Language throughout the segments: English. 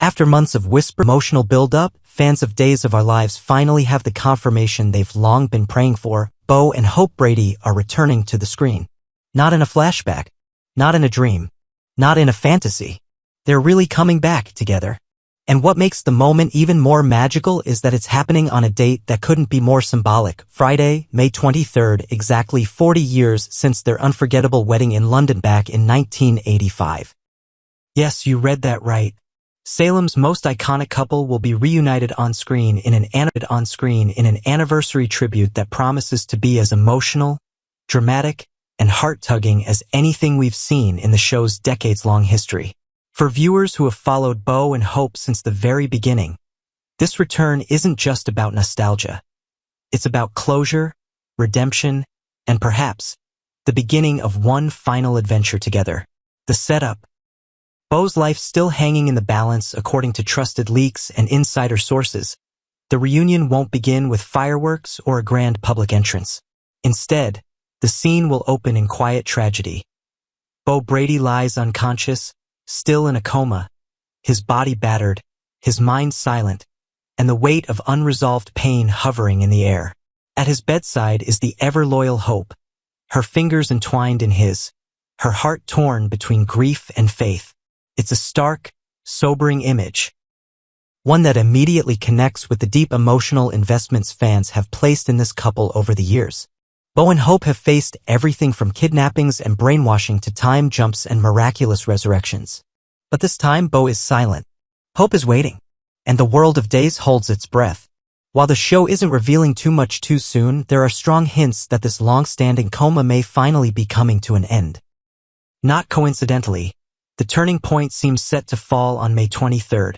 After months of emotional build-up, fans of Days of Our Lives finally have the confirmation they've long been praying for. Bo and Hope Brady are returning to the screen. Not in a flashback, not in a dream, not in a fantasy. They're really coming back together. And what makes the moment even more magical is that it's happening on a date that couldn't be more symbolic. Friday, May 23rd, exactly 40 years since their unforgettable wedding in London back in 1985. Yes, you read that right. Salem's most iconic couple will be reunited on screen in an anniversary tribute that promises to be as emotional, dramatic, and heart-tugging as anything we've seen in the show's decades-long history. For viewers who have followed Bo and Hope since the very beginning, this return isn't just about nostalgia. It's about closure, redemption, and perhaps the beginning of one final adventure together. The setup. Bo's life still hanging in the balance according to trusted leaks and insider sources. The reunion won't begin with fireworks or a grand public entrance. Instead, the scene will open in quiet tragedy. Bo Brady lies unconscious, still in a coma, his body battered, his mind silent, and the weight of unresolved pain hovering in the air. At his bedside is the ever-loyal Hope, her fingers entwined in his, her heart torn between grief and faith. It's a stark, sobering image, one that immediately connects with the deep emotional investments fans have placed in this couple over the years. Bo and Hope have faced everything from kidnappings and brainwashing to time jumps and miraculous resurrections. But this time Bo is silent. Hope is waiting, and the world of Days holds its breath. While the show isn't revealing too much too soon, there are strong hints that this long-standing coma may finally be coming to an end. Not coincidentally, the turning point seems set to fall on May 23rd,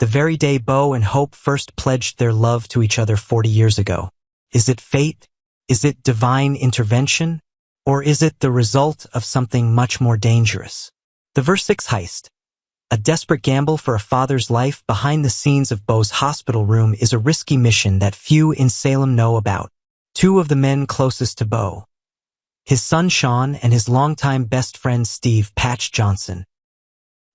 the very day Bo and Hope first pledged their love to each other 40 years ago. Is it fate? Is it divine intervention? Or is it the result of something much more dangerous? The Verse 6 heist. A desperate gamble for a father's life behind the scenes of Bo's hospital room is a risky mission that few in Salem know about. Two of the men closest to Bo, his son Shawn and his longtime best friend Steve Patch Johnson,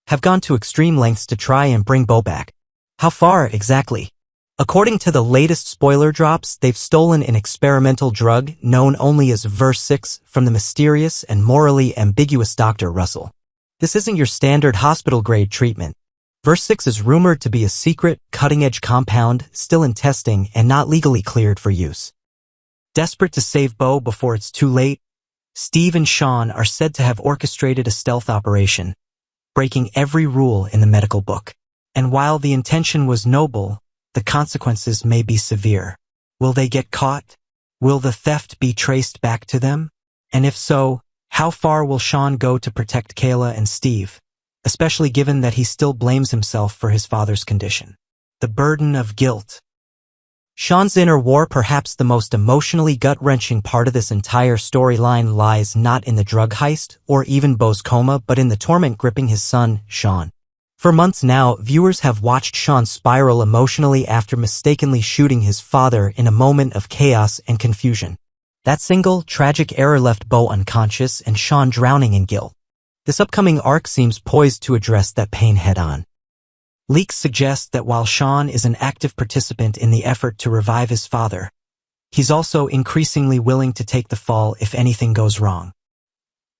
have gone to extreme lengths to try and bring Bo back. How far exactly? According to the latest spoiler drops, they've stolen an experimental drug known only as Verse 6 from the mysterious and morally ambiguous Dr. Russell. This isn't your standard hospital-grade treatment. Verse 6 is rumored to be a secret, cutting-edge compound still in testing and not legally cleared for use. Desperate to save Bo before it's too late, Steve and Shawn are said to have orchestrated a stealth operation, breaking every rule in the medical book. And while the intention was noble, the consequences may be severe. Will they get caught? Will the theft be traced back to them? And if so, how far will Shawn go to protect Kayla and Steve, especially given that he still blames himself for his father's condition? The burden of guilt. Shawn's inner war, perhaps the most emotionally gut-wrenching part of this entire storyline, lies not in the drug heist or even Bo's coma, but in the torment gripping his son, Shawn. For months now, viewers have watched Shawn spiral emotionally after mistakenly shooting his father in a moment of chaos and confusion. That single, tragic error left Bo unconscious and Shawn drowning in guilt. This upcoming arc seems poised to address that pain head-on. Leaks suggest that while Shawn is an active participant in the effort to revive his father, he's also increasingly willing to take the fall if anything goes wrong.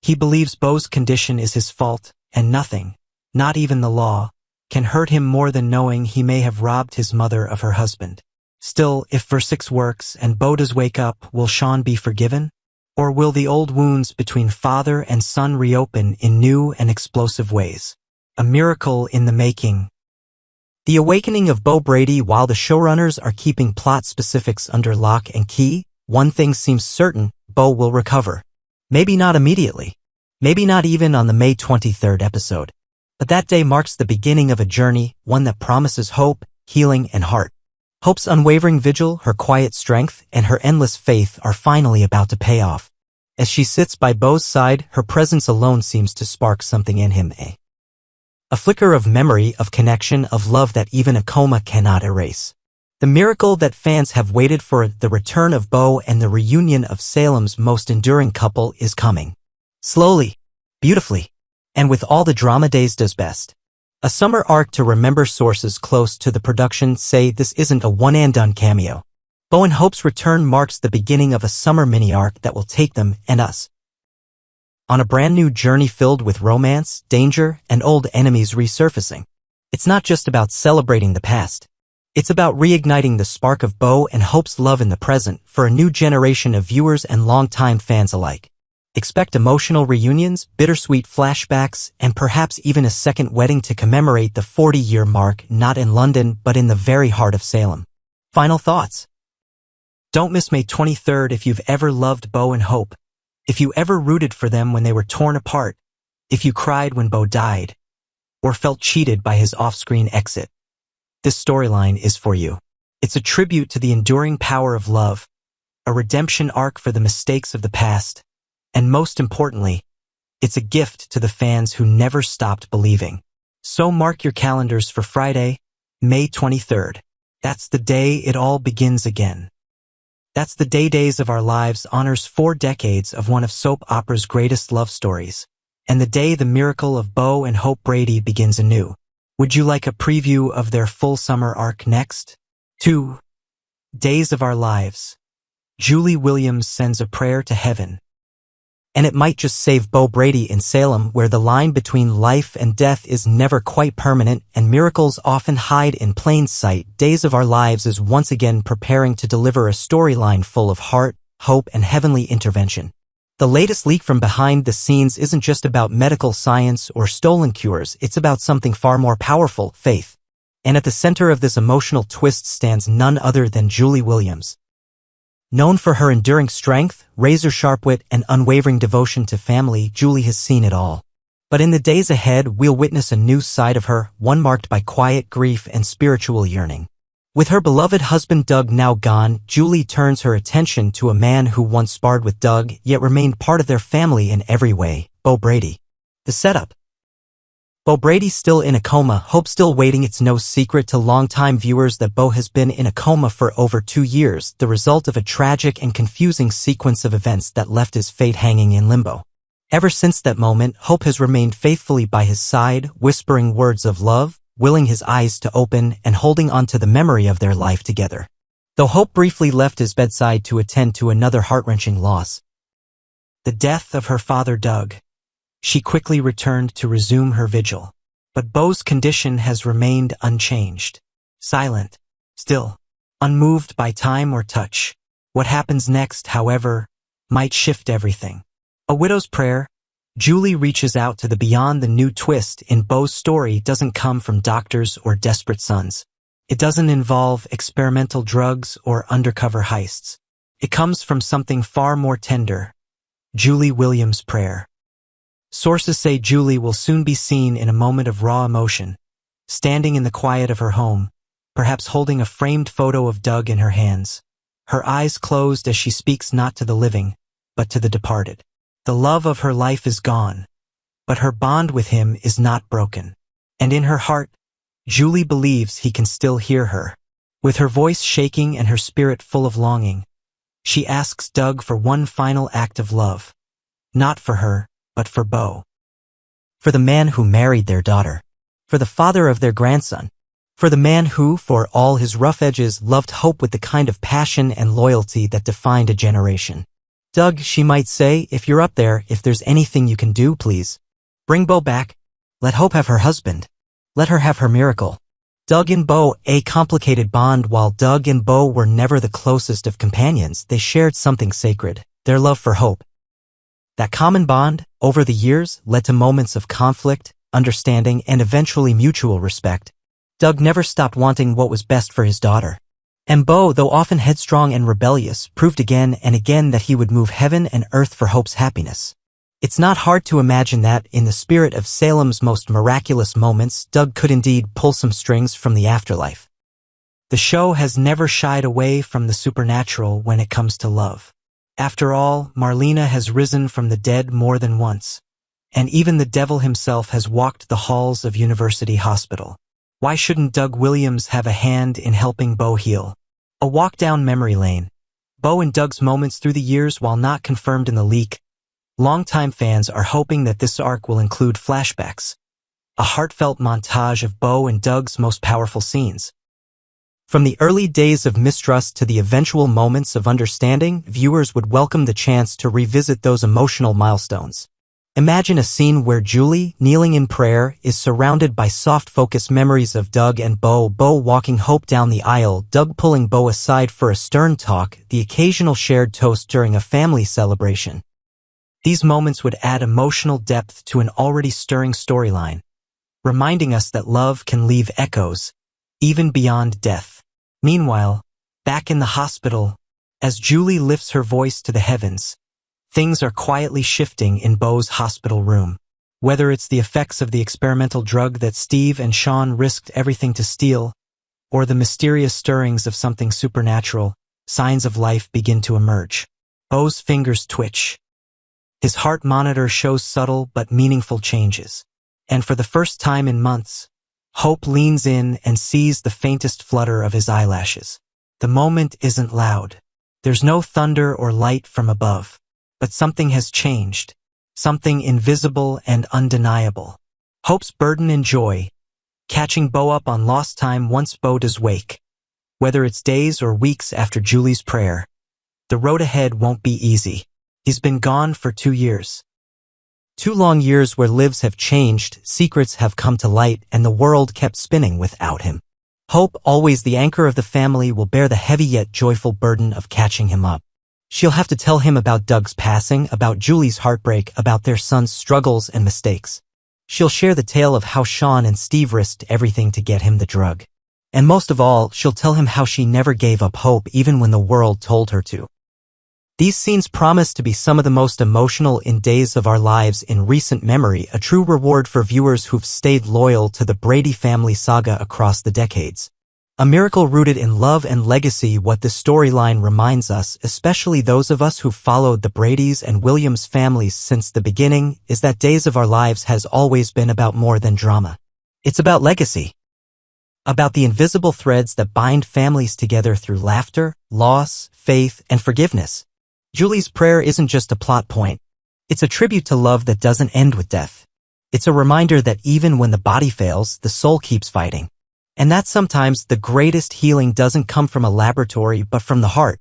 He believes Bo's condition is his fault, and nothing, not even the law, can hurt him more than knowing he may have robbed his mother of her husband. Still, if Verse 6 works and Bo does wake up, will Shawn be forgiven? Or will the old wounds between father and son reopen in new and explosive ways? A miracle in the making. The awakening of Bo Brady. While the showrunners are keeping plot specifics under lock and key, one thing seems certain: Bo will recover. Maybe not immediately. Maybe not even on the May 23rd episode. But that day marks the beginning of a journey, one that promises hope, healing, and heart. Hope's unwavering vigil, her quiet strength, and her endless faith are finally about to pay off. As she sits by Bo's side, her presence alone seems to spark something in him. A flicker of memory, of connection, of love that even a coma cannot erase. The miracle that fans have waited for, the return of Bo and the reunion of Salem's most enduring couple, is coming. Slowly, beautifully, and with all the drama Days does best. A summer arc to remember. Sources close to the production say this isn't a one-and-done cameo. Bo and Hope's return marks the beginning of a summer mini-arc that will take them and us on a brand new journey filled with romance, danger, and old enemies resurfacing. It's not just about celebrating the past. It's about reigniting the spark of Bo and Hope's love in the present for a new generation of viewers and longtime fans alike. Expect emotional reunions, bittersweet flashbacks, and perhaps even a second wedding to commemorate the 40-year mark, not in London but in the very heart of Salem. Final thoughts. Don't miss May 23rd if you've ever loved Bo and Hope. If you ever rooted for them when they were torn apart, if you cried when Bo died, or felt cheated by his off-screen exit, this storyline is for you. It's a tribute to the enduring power of love, a redemption arc for the mistakes of the past, and most importantly, it's a gift to the fans who never stopped believing. So mark your calendars for Friday, May 23rd. That's the day it all begins again. That's the day Days of Our Lives honors 4 decades of one of soap opera's greatest love stories, and the day the miracle of Bo and Hope Brady begins anew. Would you like a preview of their full summer arc next? 2. Days of Our Lives. Julie Williams sends a prayer to heaven. And it might just save Bo Brady in Salem, where the line between life and death is never quite permanent and miracles often hide in plain sight. Days of Our Lives is once again preparing to deliver a storyline full of heart, hope, and heavenly intervention. The latest leak from behind the scenes isn't just about medical science or stolen cures, it's about something far more powerful, faith. And at the center of this emotional twist stands none other than Julie Williams. Known for her enduring strength, razor-sharp wit, and unwavering devotion to family, Julie has seen it all. But in the days ahead, we'll witness a new side of her, one marked by quiet grief and spiritual yearning. With her beloved husband Doug now gone, Julie turns her attention to a man who once sparred with Doug, yet remained part of their family in every way, Bo Brady. The setup. Bo Brady's still in a coma, Hope still waiting. It's no secret to longtime viewers that Bo has been in a coma for over 2 years, the result of a tragic and confusing sequence of events that left his fate hanging in limbo. Ever since that moment, Hope has remained faithfully by his side, whispering words of love, willing his eyes to open, and holding on to the memory of their life together. Though Hope briefly left his bedside to attend to another heart-wrenching loss, the death of her father Doug, she quickly returned to resume her vigil. But Bo's condition has remained unchanged. Silent. Still. Unmoved by time or touch. What happens next, however, might shift everything. A widow's prayer. Julie reaches out to the beyond. The new twist in Bo's story doesn't come from doctors or desperate sons. It doesn't involve experimental drugs or undercover heists. It comes from something far more tender. Julie Williams' prayer. Sources say Julie will soon be seen in a moment of raw emotion, standing in the quiet of her home, perhaps holding a framed photo of Doug in her hands, her eyes closed as she speaks not to the living, but to the departed. The love of her life is gone, but her bond with him is not broken. And in her heart, Julie believes he can still hear her. With her voice shaking and her spirit full of longing, she asks Doug for one final act of love. Not for her, but for Bo. For the man who married their daughter. For the father of their grandson. For the man who, for all his rough edges, loved Hope with the kind of passion and loyalty that defined a generation. Doug, she might say, if you're up there, if there's anything you can do, please. Bring Bo back. Let Hope have her husband. Let her have her miracle. Doug and Bo, a complicated bond. While Doug and Bo were never the closest of companions, they shared something sacred, their love for Hope. That common bond, over the years, led to moments of conflict, understanding, and eventually mutual respect. Doug never stopped wanting what was best for his daughter. And Bo, though often headstrong and rebellious, proved again and again that he would move heaven and earth for Hope's happiness. It's not hard to imagine that, in the spirit of Salem's most miraculous moments, Doug could indeed pull some strings from the afterlife. The show has never shied away from the supernatural when it comes to love. After all, Marlena has risen from the dead more than once, and even the devil himself has walked the halls of University Hospital. Why shouldn't Doug Williams have a hand in helping Bo heal? A walk down memory lane. Bo and Doug's moments through the years. While not confirmed in the leak, longtime fans are hoping that this arc will include flashbacks, a heartfelt montage of Bo and Doug's most powerful scenes. From the early days of mistrust to the eventual moments of understanding, viewers would welcome the chance to revisit those emotional milestones. Imagine a scene where Julie, kneeling in prayer, is surrounded by soft-focus memories of Doug and Bo walking Hope down the aisle, Doug pulling Bo aside for a stern talk, the occasional shared toast during a family celebration. These moments would add emotional depth to an already stirring storyline, reminding us that love can leave echoes, even beyond death. Meanwhile, back in the hospital, as Julie lifts her voice to the heavens, things are quietly shifting in Bo's hospital room. Whether it's the effects of the experimental drug that Steve and Shawn risked everything to steal, or the mysterious stirrings of something supernatural, signs of life begin to emerge. Bo's fingers twitch. His heart monitor shows subtle but meaningful changes. And for the first time in months, Hope leans in and sees the faintest flutter of his eyelashes. The moment isn't loud. There's no thunder or light from above. But something has changed. Something invisible and undeniable. Hope's burden and joy, catching Bo up on lost time once Bo does wake. Whether it's days or weeks after Julie's prayer, the road ahead won't be easy. He's been gone for 2 years. 2 long years where lives have changed, secrets have come to light, and the world kept spinning without him. Hope, always the anchor of the family, will bear the heavy yet joyful burden of catching him up. She'll have to tell him about Doug's passing, about Julie's heartbreak, about their son's struggles and mistakes. She'll share the tale of how Shawn and Steve risked everything to get him the drug. And most of all, she'll tell him how she never gave up hope even when the world told her to. These scenes promise to be some of the most emotional in Days of Our Lives in recent memory, a true reward for viewers who've stayed loyal to the Brady family saga across the decades. A miracle rooted in love and legacy. What this storyline reminds us, especially those of us who've followed the Bradys and Williams families since the beginning, is that Days of Our Lives has always been about more than drama. It's about legacy. About the invisible threads that bind families together through laughter, loss, faith, and forgiveness. Julie's prayer isn't just a plot point. It's a tribute to love that doesn't end with death. It's a reminder that even when the body fails, the soul keeps fighting. And that sometimes the greatest healing doesn't come from a laboratory but from the heart.